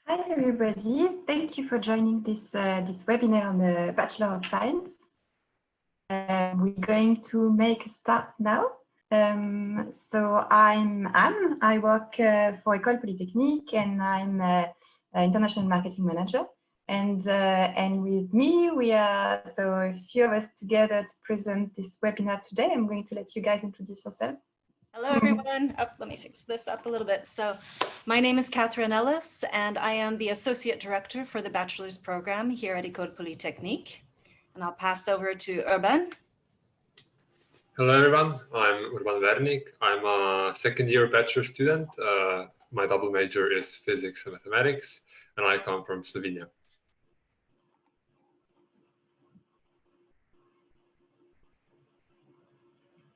Hi everybody, thank you for joining this webinar on the Bachelor of Science. We're going to make a start now. So I'm Anne, I work for École Polytechnique and I'm an International Marketing Manager. And with me, we are a few of us together to present this webinar today. I'm going to let you guys introduce yourselves. Hello, everyone. Let me fix this up a little bit. So my name is Catherine Ellis, and I am the Associate Director for the Bachelor's Program here at École Polytechnique. And I'll pass over to Urban. Hello, everyone. I'm Urban Vernik. I'm a second-year bachelor student. My double major is physics and mathematics, and I come from Slovenia.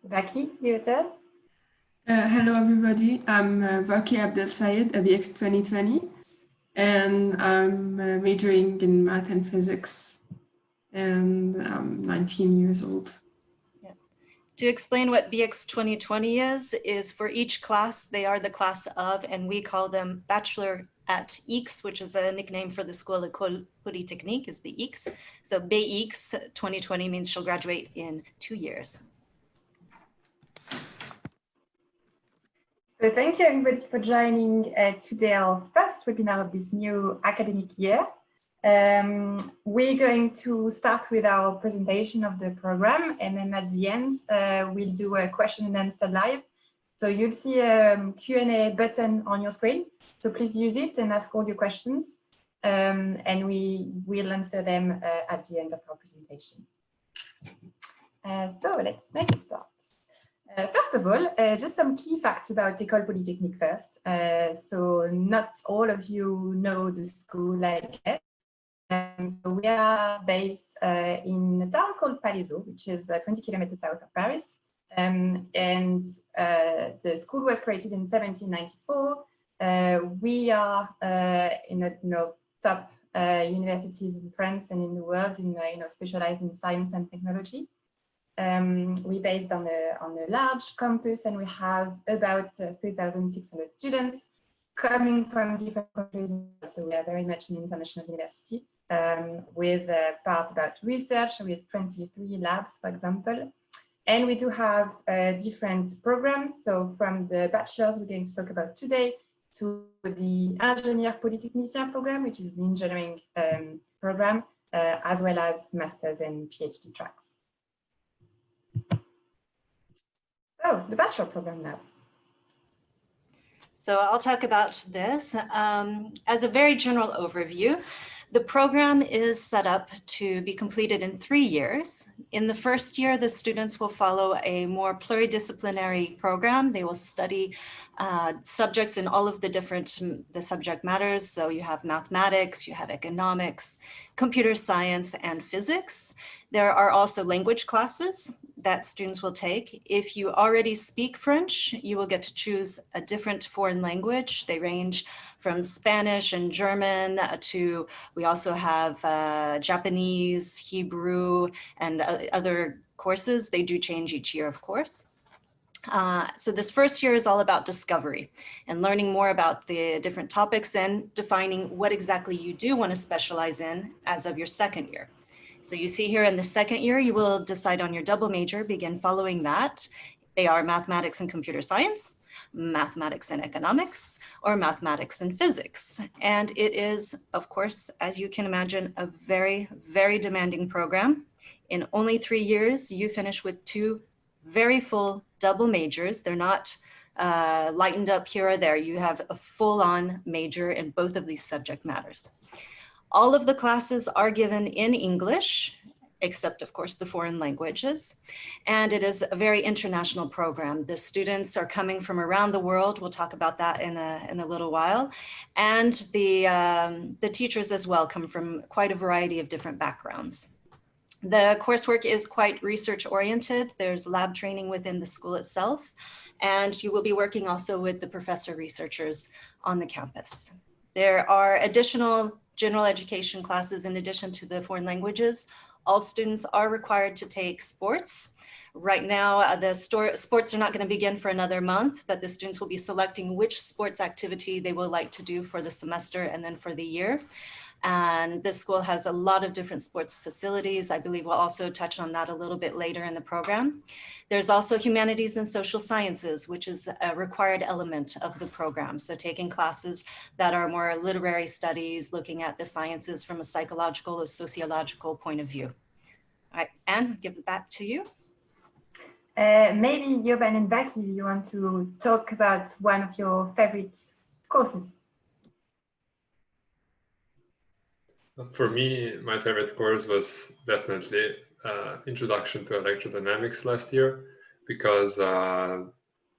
Vaki, your turn. Hello, everybody. I'm Vaki Abdel Sayed, ABX 2020, and I'm majoring in math and physics, and I'm 19 years old. Yeah. To explain what BX 2020 is for each class, they are the class of, and we call them Bachelor at X, which is a nickname for the school. École Polytechnique is the X. So BX 2020 means she'll graduate in 2 years. So thank you everybody for joining today our first webinar of this new academic year. We're going to start with our presentation of the program, and then at the end we'll do a question and answer live. So you'll see a Q&A button on your screen, so please use it and ask all your questions, and we will answer them at the end of our presentation. So let's make a start. First of all, just some key facts about École Polytechnique first. So not all of you know the school, I guess. So we are based in a town called Palaiseau, which is 20 kilometers south of Paris. And the school was created in 1794. We are in the top universities in France and in the world, specialized in science and technology. We're based on a large campus, and we have about 3,600 students coming from different countries. So we are very much an international university with a part about research with 23 labs, for example. And we do have different programs. So from the bachelor's we're going to talk about today to the Ingénieur Polytechnicien program, which is the engineering program, as well as master's and PhD tracks. Oh, the bachelor program now. So I'll talk about this. As a very general overview, the program is set up to be completed in 3 years. In the first year, the students will follow a more pluridisciplinary program. They will study subjects in all of the subject matters. So you have mathematics, you have economics, computer science, and physics. There are also language classes that students will take. If you already speak French, you will get to choose a different foreign language. They range from Spanish and German to, we also have Japanese, Hebrew, and other courses. They do change each year, of course. So this first year is all about discovery and learning more about the different topics and defining what exactly you do want to specialize in as of your second year. So you see here in the second year, you will decide on your double major, begin following that. They are mathematics and computer science, mathematics and economics, or mathematics and physics. And it is, of course, as you can imagine, a very, very demanding program. In only 3 years, you finish with 2 very full double majors. They're not lightened up here or there. You have a full-on major in both of these subject matters. All of the classes are given in English, except of course the foreign languages. And it is a very international program. The students are coming from around the world. We'll talk about that in a little while. And the teachers as well come from quite a variety of different backgrounds. The coursework is quite research oriented. There's lab training within the school itself. And you will be working also with the professor researchers on the campus. There are additional general education classes in addition to the foreign languages. All students are required to take sports. Right now, the sports are not going to begin for another month, but the students will be selecting which sports activity they would like to do for the semester and then for the year. And this school has a lot of different sports facilities. I believe we'll also touch on that a little bit later in the program. There's also humanities and social sciences, which is a required element of the program. So taking classes that are more literary studies, looking at the sciences from a psychological or sociological point of view. All right, Anne, give it back to you. Maybe Jovan and Becky, you want to talk about one of your favorite courses? For me, my favorite course was definitely Introduction to Electrodynamics last year, because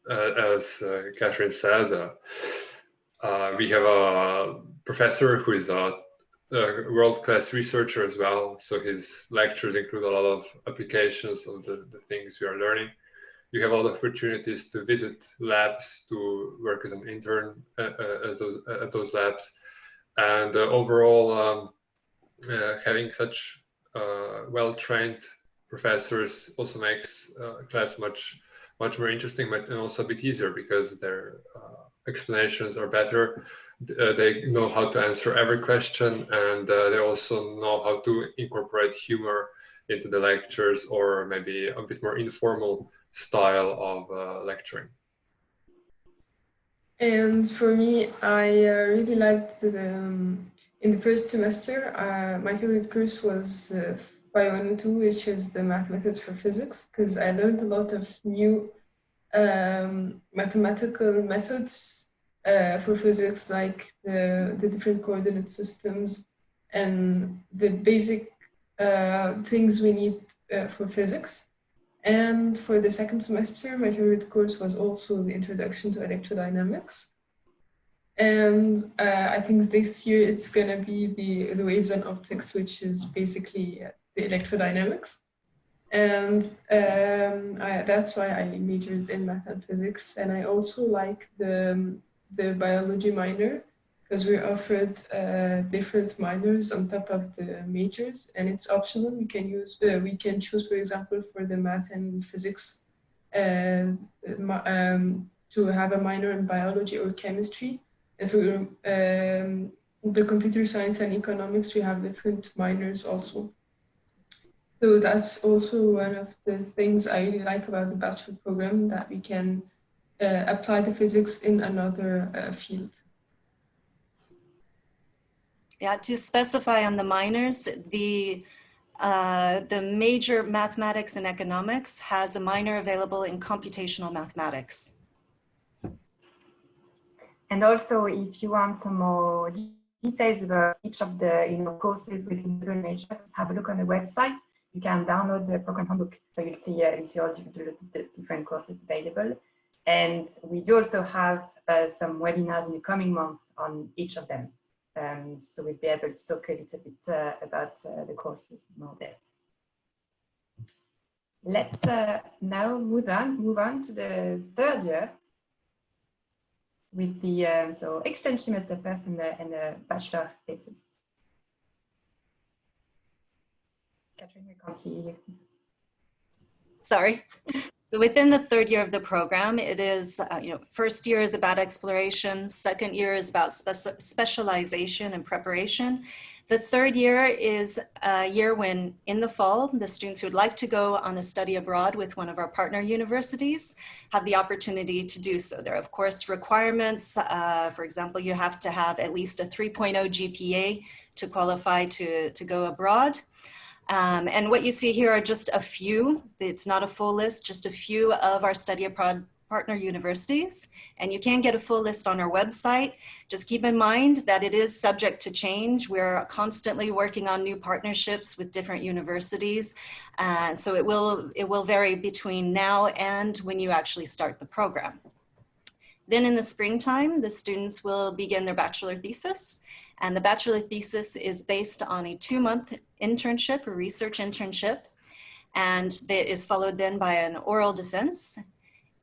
as Catherine said, we have a professor who is a world-class researcher as well. So his lectures include a lot of applications of the things we are learning. You have a lot of opportunities to visit labs, to work as an intern at those labs. And overall, having such well-trained professors also makes class much more interesting, but also a bit easier, because their explanations are better. They know how to answer every question, and they also know how to incorporate humor into the lectures, or maybe a bit more informal style of lecturing. And for me, I really liked in the first semester, my favorite course was 512, which is the math methods for physics, because I learned a lot of new mathematical methods for physics, like the different coordinate systems and the basic things we need for physics. And for the second semester, my favorite course was also the Introduction to Electrodynamics. And I think this year it's gonna be the waves and optics, which is basically the electrodynamics. And that's why I majored in math and physics. And I also like the biology minor, because we're offered different minors on top of the majors, and it's optional. We can choose, for example, for the math and physics to have a minor in biology or chemistry. And for the computer science and economics, we have different minors also. So that's also one of the things I really like about the bachelor program, that we can apply the physics in another field. Yeah, to specify on the minors, the major mathematics and economics has a minor available in computational mathematics. And also, if you want some more details about each of the courses within the major, have a look on the website. You can download the program handbook, so you'll see all the different courses available. And we do also have some webinars in the coming months on each of them. So we'll be able to talk a little bit about the courses more there. Let's now move on to the third year with the so exchange semester first and the bachelor thesis. Catherine, we can't hear you. Sorry. So within the third year of the program, it is, first year is about exploration. Second year is about specialization and preparation. The third year is a year when, in the fall, the students who would like to go on a study abroad with one of our partner universities have the opportunity to do so. There are, of course, requirements. For example, you have to have at least a 3.0 GPA to qualify to go abroad. And what you see here are just a few, it's not a full list, just a few of our study abroad partner universities. And you can get a full list on our website. Just keep in mind that it is subject to change. We're constantly working on new partnerships with different universities. So it will vary between now and when you actually start the program. Then in the springtime, the students will begin their bachelor thesis. And the bachelor thesis is based on a 2-month internship, a research internship, and that is followed then by an oral defense.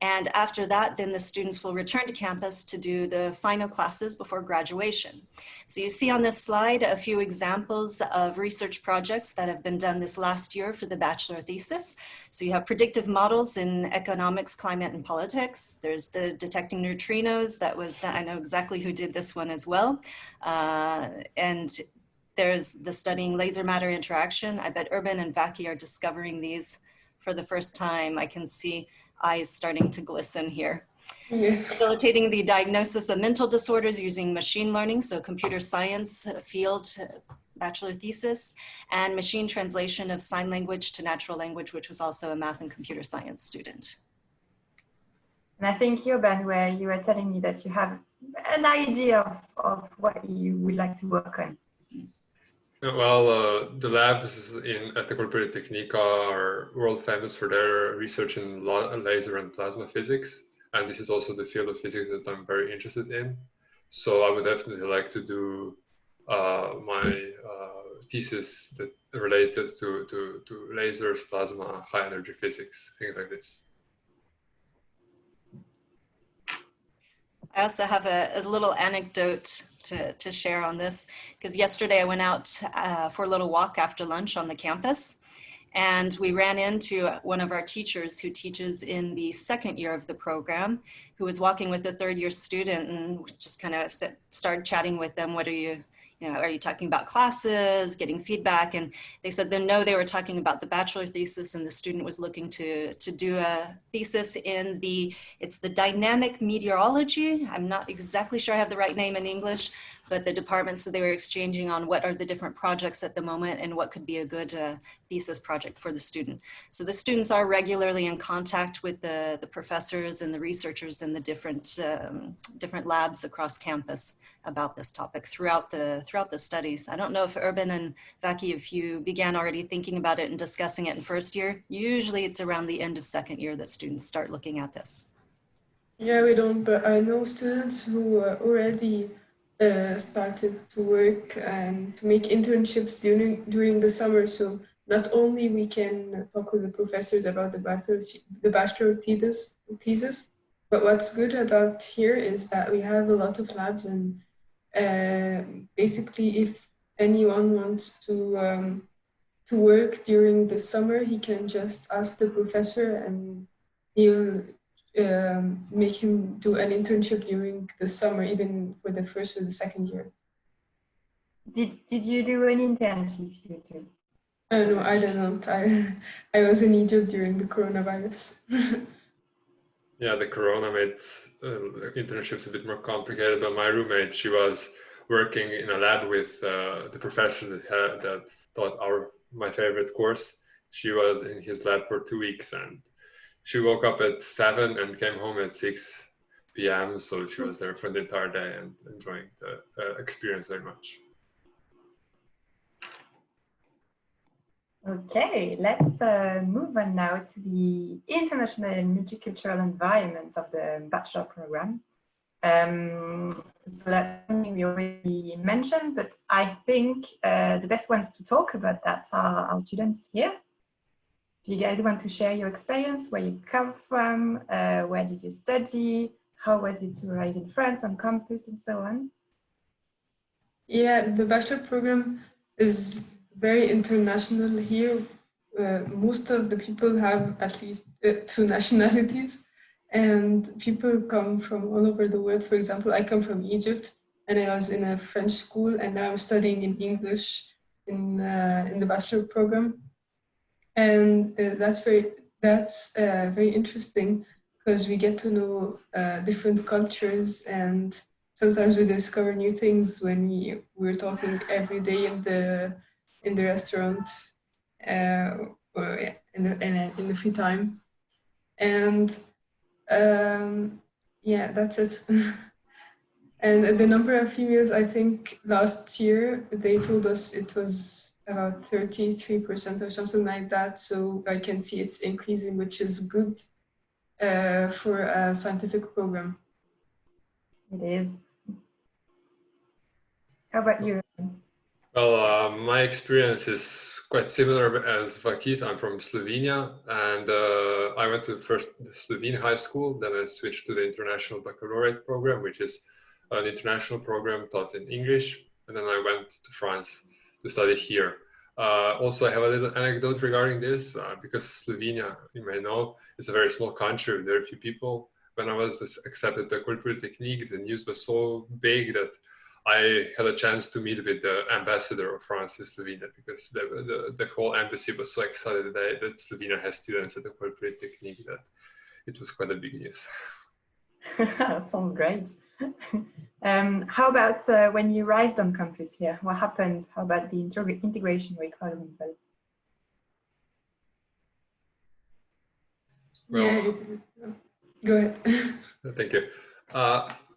And after that, then the students will return to campus to do the final classes before graduation. So you see on this slide a few examples of research projects that have been done this last year for the bachelor thesis. So you have predictive models in economics, climate, and politics. There's the detecting neutrinos that was done. I know exactly who did this one as well. And there's the studying laser matter interaction. I bet Urban and Vaki are discovering these for the first time. I can see eyes starting to glisten here. Yeah. Facilitating the diagnosis of mental disorders using machine learning, so computer science field bachelor thesis, and machine translation of sign language to natural language, which was also a math and computer science student. And I think, Urban, where you were telling me that you have an idea of what you would like to work on. Well, the labs at École Polytechnique are world famous for their research in laser and plasma physics. And this is also the field of physics that I'm very interested in. So I would definitely like to do my thesis that related to lasers, plasma, high energy physics, things like this. I also have a little anecdote to share on this, because yesterday I went out for a little walk after lunch on the campus, and we ran into one of our teachers who teaches in the second year of the program, who was walking with a third year student, and just kind of started chatting with them. What are you talking about classes, getting feedback? And they said no, they were talking about the bachelor thesis, and the student was looking to do a thesis in it's the dynamic meteorology. I'm not exactly sure I have the right name in English, but the department, so they were exchanging on what are the different projects at the moment and what could be a good thesis project for the student. So the students are regularly in contact with the professors and the researchers in the different labs across campus about this topic throughout the studies. I don't know if Urban and Vaki, if you began already thinking about it and discussing it in first year. Usually it's around the end of second year that students start looking at this. Yeah, we don't, but I know students who already started to work and to make internships during the summer. So not only we can talk with the professors about the bachelor thesis, but what's good about here is that we have a lot of labs, and basically if anyone wants to work during the summer, he can just ask the professor and he'll make him do an internship during the summer, even for the first or the second year. Did you do an internship, you too? No, I didn't. I was in Egypt during the coronavirus. Yeah, the corona made internships a bit more complicated, but my roommate, she was working in a lab with the professor that taught my favorite course. She was in his lab for 2 weeks, and she woke up at 7 and came home at 6 p.m. So she was there for the entire day and enjoying the experience very much. Okay, let's move on now to the international and multicultural environment of the bachelor program. So that's something we already mentioned, but I think the best ones to talk about that are our students here. Do you guys want to share your experience, where you come from, where did you study, how was it to arrive in France on campus, and so on? Yeah, the bachelor program is very international here. Most of the people have at least 2 nationalities, and people come from all over the world. For example, I come from Egypt, and I was in a French school, and now I'm studying in English in the bachelor program. And that's very interesting, because we get to know different cultures, and sometimes we discover new things when we're talking every day in the restaurant or in the free time. And yeah, that's it. And the number of females, I think last year they told us it was about 33% or something like that. So I can see it's increasing, which is good for a scientific program. It is. How about you? Well, my experience is quite similar as Vakis. I'm from Slovenia, and I went to first the Slovene high school, then I switched to the International Baccalaureate program, which is an international program taught in English, and then I went to France to study here. Also, I have a little anecdote regarding this, because Slovenia, you may know, is a very small country with very few people. When I was accepted to École Polytechnique, the news was so big that I had a chance to meet with the ambassador of France in Slovenia, because the whole embassy was so excited that Slovenia has students at the École Polytechnique that it was quite a big news. Sounds great. How about when you arrived on campus here? What happened? How about the integration requirement? Well, yeah, go ahead. Thank you.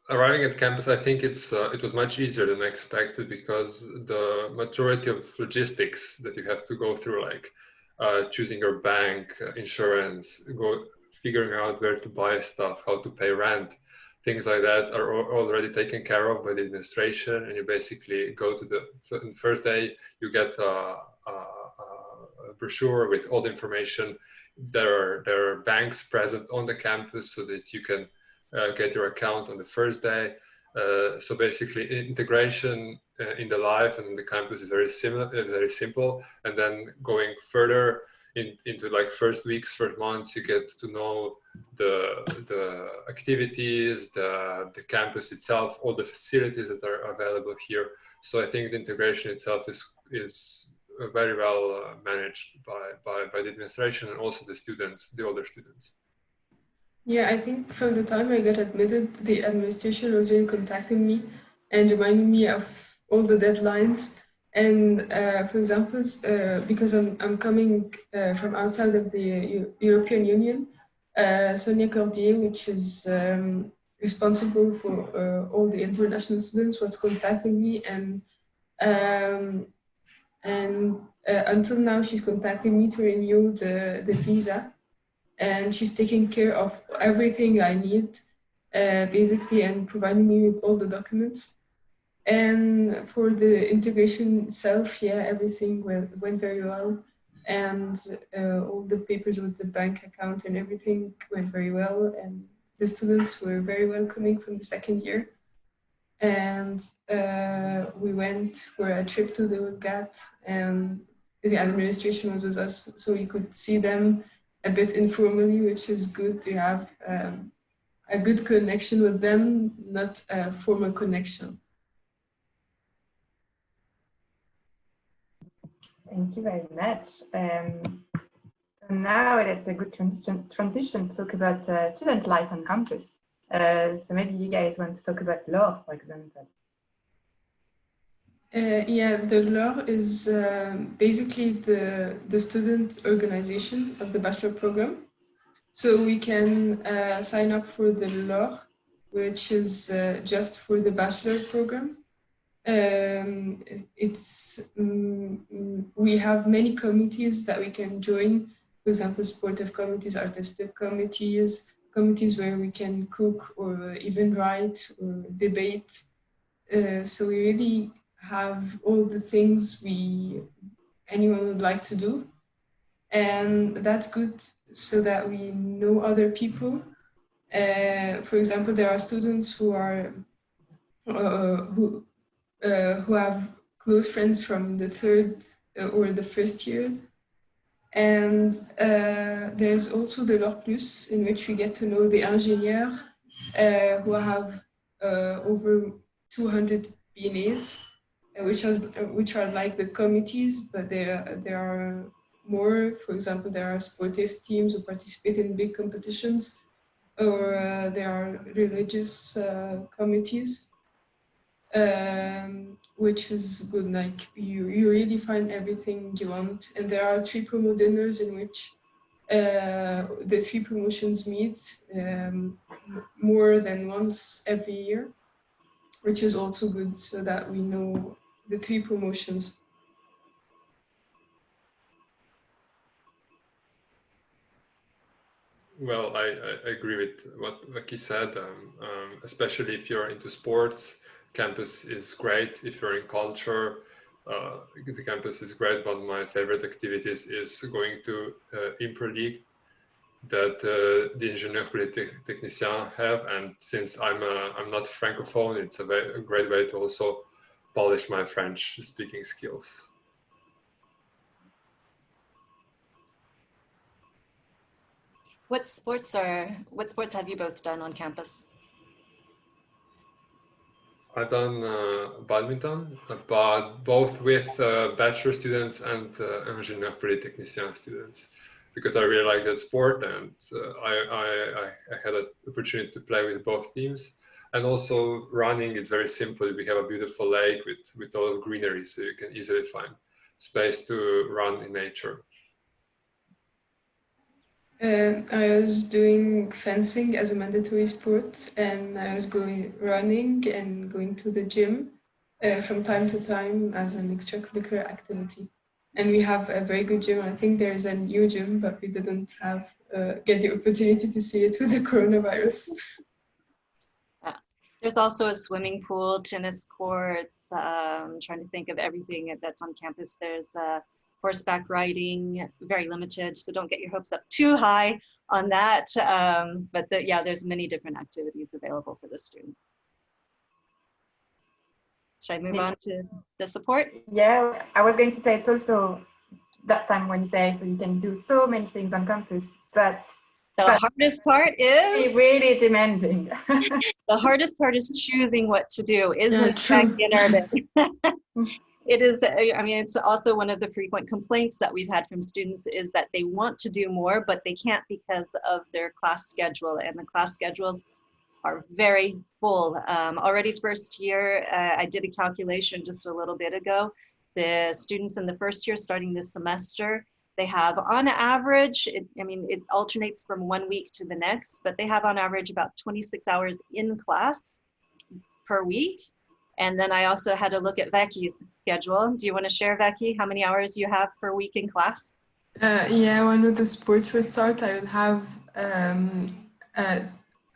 Arriving at campus, I think it was much easier than I expected, because the majority of logistics that you have to go through, like choosing your bank, insurance, figuring out where to buy stuff, how to pay rent, things like that, are already taken care of by the administration. And you basically go to the first day, you get a brochure with all the information. There are banks present on the campus so that you can get your account on the first day. So basically, integration in the life and in the campus is very similar, very simple. And then going further into like first weeks, first months, you get to know the activities, the campus itself, all the facilities that are available here. So I think the integration itself is very well managed by the administration and also the students, the older students. Yeah, I think from the time I got admitted, the administration was really contacting me and reminding me of all the deadlines. And for example, because I'm coming from outside of the European Union, Sonia Cordier, which is responsible for all the international students, was contacting me, and until now she's contacting me to renew the visa. And she's taking care of everything I need, basically, and providing me with all the documents. And for the integration itself, yeah, everything went very well. And all the papers with the bank account and everything went very well. And the students were very welcoming from the second year. And we went for a trip to the UGAT, and the administration was with us, so we could see them a bit informally, which is good to have a good connection with them, not a formal connection. Thank you very much. So now it's a good transition to talk about student life on campus. So maybe you guys want to talk about law, for example. Yeah, the law is basically the student organization of the bachelor program. So we can sign up for the law, which is just for the bachelor program. We have many committees that we can join. For example, sportive committees, artistic committees where we can cook or even write or debate. So we really have all the things anyone would like to do, and that's good so that we know other people. For example, there are students who are who have close friends from the third or the first years. And there's also the Law Plus, in which we get to know the ingénieurs who have over 200 BNAs, which are like the committees, but there are more. For example, there are sportive teams who participate in big competitions, or there are religious committees. Which is good. Like you really find everything you want. And there are 3 promo dinners in which the 3 promotions meet more than once every year, which is also good so that we know the 3 promotions. Well, I agree with what Vaki said, especially if you're into sports. Campus is great. If you're in culture, the campus is great. One of my favorite activities is going to Impro League that the Ingénieur Polytechniciens have, and since I'm not francophone, it's a great way to also polish my French speaking skills. What sports have you both done on campus? I've done badminton, but both with bachelor students and ingénieur polytechnicien students, because I really like that sport, and I had an opportunity to play with both teams. And also running, it's very simple. We have a beautiful lake with a lot of greenery, so you can easily find space to run in nature. I was doing fencing as a mandatory sport, and I was going running and going to the gym from time to time as an extracurricular activity. And we have a very good gym. I think there's a new gym, but we didn't have get the opportunity to see it with the coronavirus. There's also a swimming pool, tennis courts. Trying to think of everything that's on campus. There's horseback riding, very limited, so don't get your hopes up too high on that. But yeah, there's many different activities available for the students. Should I move on to the support? Yeah, I was going to say it's also that time when you say, so you can do so many things on campus, but the hardest part is really demanding. The hardest part is choosing what to do, isn't it, in urban? It is, I mean, it's also one of the frequent complaints that we've had from students is that they want to do more, but they can't because of their class schedule, and the class schedules are very full. Already first year, I did a calculation just a little bit ago. The students in the first year starting this semester, they have on average, it alternates from 1 week to the next, but they have on average about 26 hours in class per week. And then I also had to look at Vecchi's schedule. Do you want to share, Vecchi, how many hours you have per week in class? Yeah, when the sports would start, I would have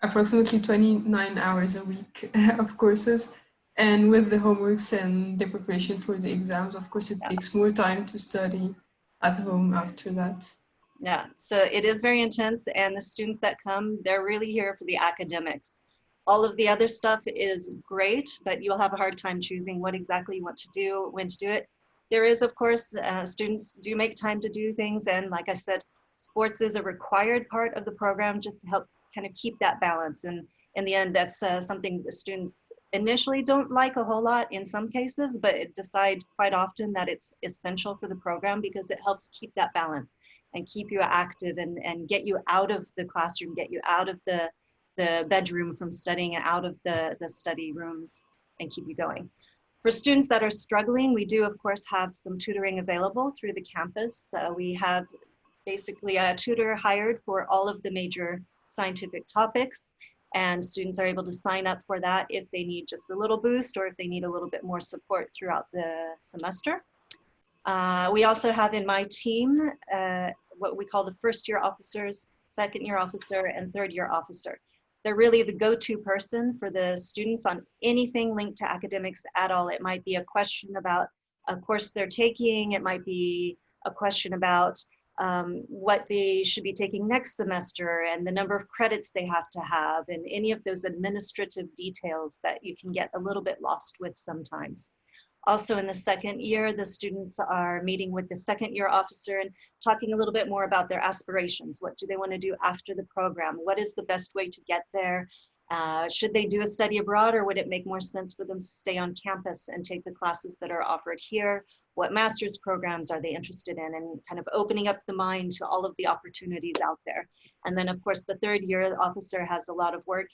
approximately 29 hours a week of courses. And with the homeworks and the preparation for the exams, of course, it takes more time to study at home after that. Yeah, so it is very intense, and the students that come, they're really here for the academics. All of the other stuff is great, but you'll have a hard time choosing what exactly you want to do, when to do it. There is, of course, students do make time to do things, and like I said, sports is a required part of the program just to help kind of keep that balance. And in the end, that's something the students initially don't like a whole lot in some cases, but decide quite often that it's essential for the program because it helps keep that balance and keep you active and get you out of the classroom, get you out of the bedroom from studying, and out of the study rooms, and keep you going. For students that are struggling, we do of course have some tutoring available through the campus. We have basically a tutor hired for all of the major scientific topics, and students are able to sign up for that if they need just a little boost or if they need a little bit more support throughout the semester. We also have in my team what we call the first year officers, second year officer, and third year officer. They're really the go-to person for the students on anything linked to academics at all. It might be a question about a course they're taking. It might be a question about what they should be taking next semester and the number of credits they have to have, and any of those administrative details that you can get a little bit lost with sometimes. Also in the second year, the students are meeting with the second year officer and talking a little bit more about their aspirations. What do they want to do after the program? What is the best way to get there? Should they do a study abroad, or would it make more sense for them to stay on campus and take the classes that are offered here? What master's programs are they interested in? And kind of opening up the mind to all of the opportunities out there. And then of course, the third year officer has a lot of work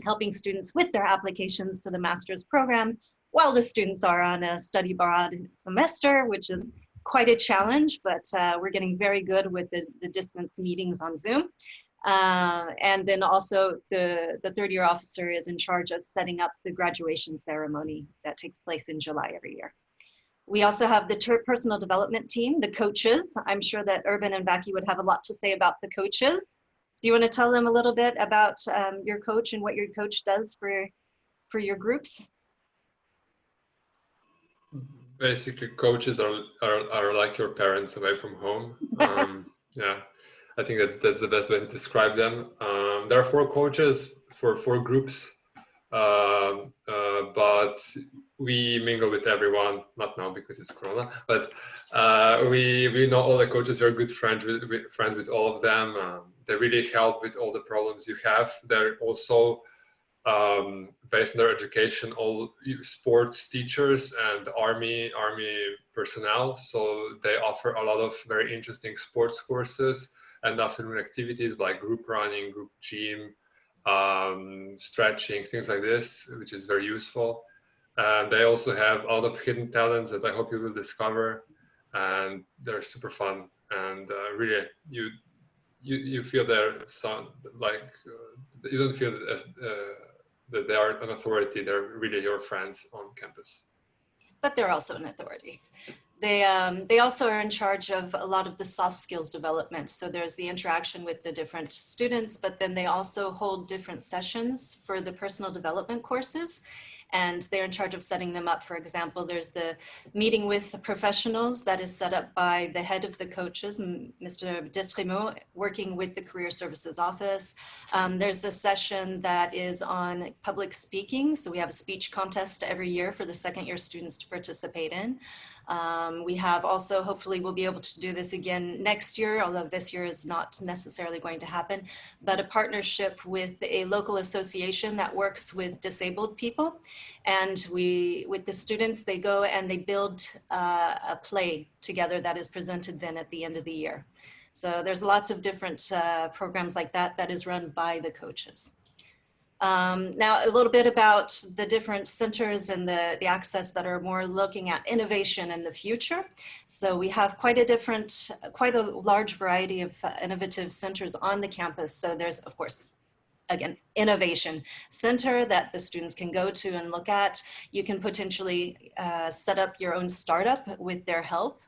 helping students with their applications to the master's programs, while the students are on a study abroad semester, which is quite a challenge, but we're getting very good with the distance meetings on Zoom. And then also the third year officer is in charge of setting up the graduation ceremony that takes place in July every year. We also have the personal development team, the coaches. I'm sure that Urban and Vacchi would have a lot to say about the coaches. Do you want to tell them a little bit about your coach and what your coach does for your groups? basically coaches are like your parents away from home. Yeah, I think that's the best way to describe them. There are 4 coaches for 4 groups, but we mingle with everyone. Not now because it's Corona, but we know all the coaches. We're good friends with all of them. They really help with all the problems you have. They're also based on their education, all sports teachers and army personnel. So they offer a lot of very interesting sports courses and afternoon activities like group running, group gym, stretching, things like this, which is very useful. And they also have a lot of hidden talents that I hope you will discover, and they're super fun. And really, you feel their sound like you don't feel that they are an authority. They're really your friends on campus. But they're also an authority. They also are in charge of a lot of the soft skills development. So there's the interaction with the different students, but then they also hold different sessions for the personal development courses. And they're in charge of setting them up. For example, there's the meeting with the professionals that is set up by the head of the coaches, Mr. Destremo, working with the Career Services Office. There's a session that is on public speaking. So we have a speech contest every year for the second-year students to participate in. We have also, hopefully we'll be able to do this again next year, although this year is not necessarily going to happen, but a partnership with a local association that works with disabled people. And with the students, they go and they build a play together that is presented then at the end of the year. So there's lots of different programs like that that is run by the coaches. Now, a little bit about the different centers and the access that are more looking at innovation in the future. So we have quite a large variety of innovative centers on the campus. So there's, of course, again, innovation center that the students can go to and look at. You can potentially set up your own startup with their help.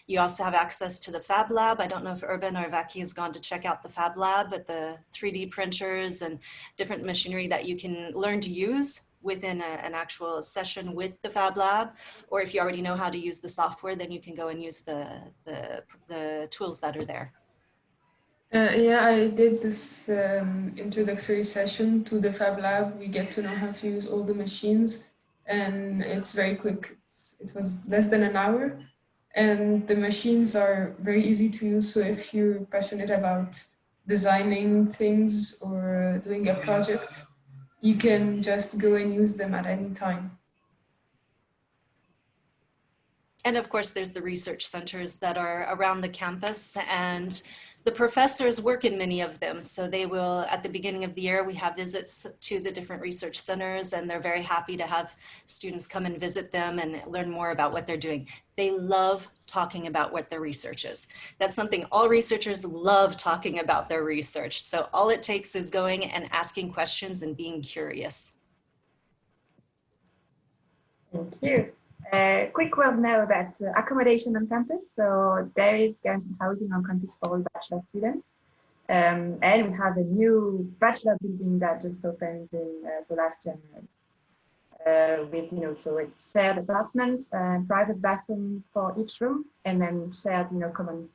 You also have access to the Fab Lab. I don't know if Urban or Vaki has gone to check out the Fab Lab, but the 3D printers and different machinery that you can learn to use within an actual session with the Fab Lab. Or if you already know how to use the software, then you can go and use the tools that are there. Yeah, I did this introductory session to the Fab Lab. We get to know how to use all the machines, and it's very quick. It was less than an hour. And the machines are very easy to use. So if you're passionate about designing things or doing a project, you can just go and use them at any time. And of course, there's the research centers that are around the campus, and the professors work in many of them. So they will, at the beginning of the year, we have visits to the different research centers, and they're very happy to have students come and visit them and learn more about what they're doing. They love talking about what their research is. That's something all researchers love, talking about their research. So all it takes is going and asking questions and being curious. Thank you. Quick word now about accommodation on campus. So there is guaranteed housing on campus for all bachelor students. And we have a new bachelor building that just opened in last January. With, so it's shared apartments, private bathroom for each room, and then shared, common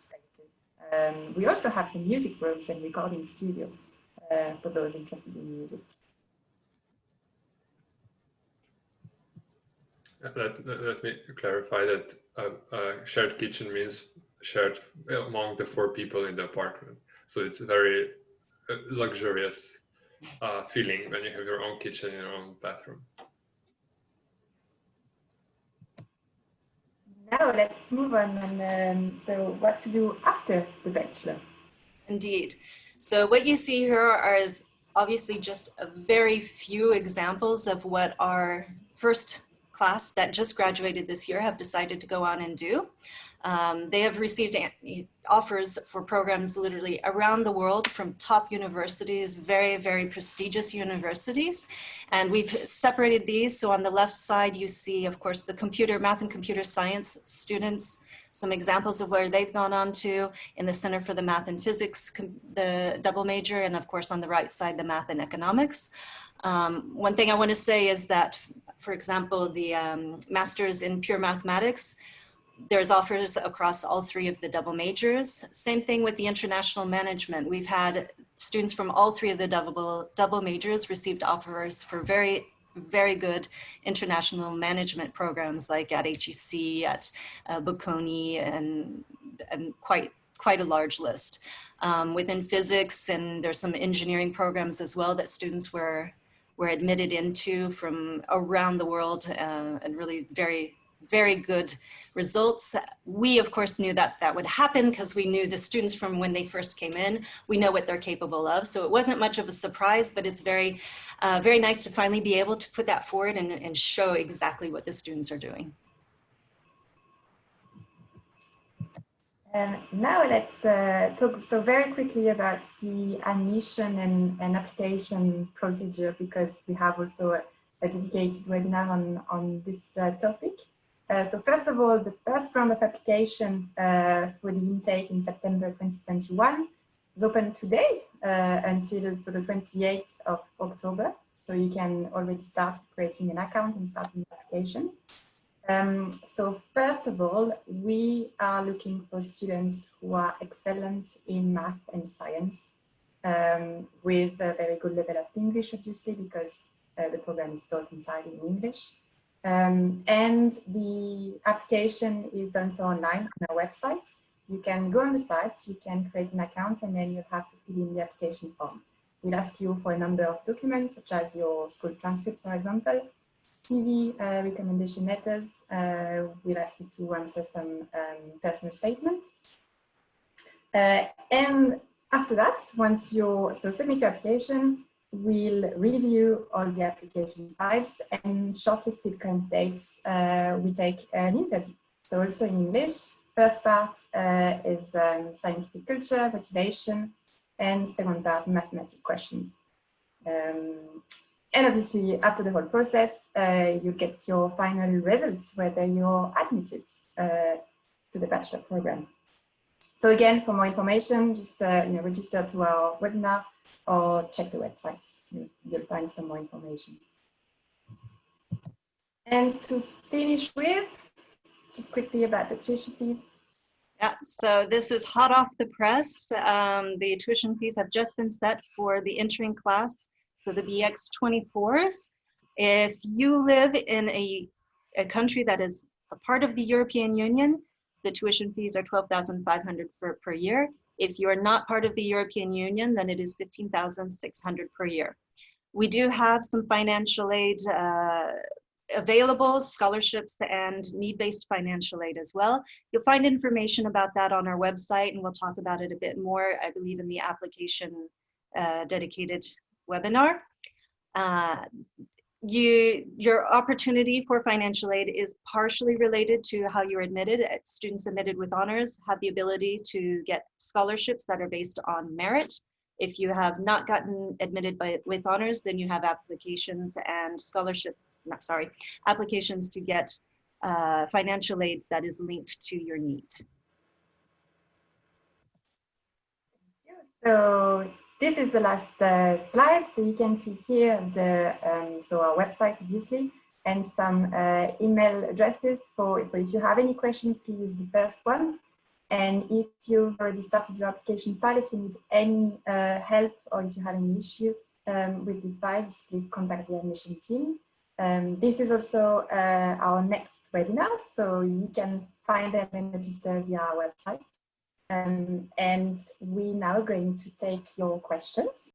spaces. We also have some music rooms and recording studio for those interested in music. Let me clarify that shared kitchen means shared among the 4 people in the apartment. So it's a very luxurious feeling when you have your own kitchen, your own bathroom. Now let's move on. And so what to do after the bachelor? Indeed. So what you see here is obviously just a very few examples of what our first class that just graduated this year have decided to go on and do. They have received offers for programs literally around the world from top universities, very, very prestigious universities. And we've separated these. So on the left side, you see, of course, the math and computer science students some examples of where they've gone on to in the Center for the Math and Physics, the double major, and of course on the right side, the Math and Economics. One thing I want to say is that, for example, the Masters in Pure Mathematics, there's offers across all three of the double majors. Same thing with the international management. We've had students from all three of the double majors received offers for very, very good international management programs, like at HEC, at Bocconi, and quite a large list. Within physics, and there's some engineering programs as well that students were admitted into from around the world, and really very good results. We, of course, knew that that would happen because we knew the students from when they first came in. We know what they're capable of. So it wasn't much of a surprise, but it's very nice to finally be able to put that forward and show exactly what the students are doing. Now let's talk so very quickly about the admission and application procedure, because we have also a dedicated webinar on this topic. So first of all, the first round of application for the intake in September 2021 is open today until the 28th of October. So you can already start creating an account and starting the application. So first of all, we are looking for students who are excellent in math and science, with a very good level of English, obviously, because the program is taught entirely in English. And the application is done so online on our website. You can go on the site, you can create an account, and then you have to fill in the application form. We'll ask you for a number of documents, such as your school transcripts, for example, CV, recommendation letters. We'll ask you to answer some personal statements. And after that, once you submit your application, we'll review all the application files, and shortlisted candidates, we take an interview. So also in English, first part is scientific culture, motivation, and second part, mathematical questions. And obviously, after the whole process, you get your final results, whether you're admitted to the bachelor program. So again, for more information, just register to our webinar or check the website. You'll find some more information. And to finish with, just quickly about the tuition fees. Yeah, so this is hot off the press. The tuition fees have just been set for the entering class, so the BX24s. If you live in a country that is a part of the European Union, the tuition fees are $12,500 per year. If you are not part of the European Union, then it is $15,600 per year. We do have some financial aid available, scholarships and need-based financial aid as well. You'll find information about that on our website, and we'll talk about it a bit more, I believe, in the application dedicated webinar. Your opportunity for financial aid is partially related to how you're admitted. Students admitted with honors have the ability to get scholarships that are based on merit. If you have not gotten admitted with honors, then you have applications and scholarships, applications to get financial aid that is linked to your need. So this is the last slide. So you can see here so our website, obviously, and some email addresses. So if you have any questions, please use the first one. And if you've already started your application file, if you need any help or if you have any issue with the files, please contact the admission team. This is also our next webinar, so you can find them and register via our website. And we're now going to take your questions.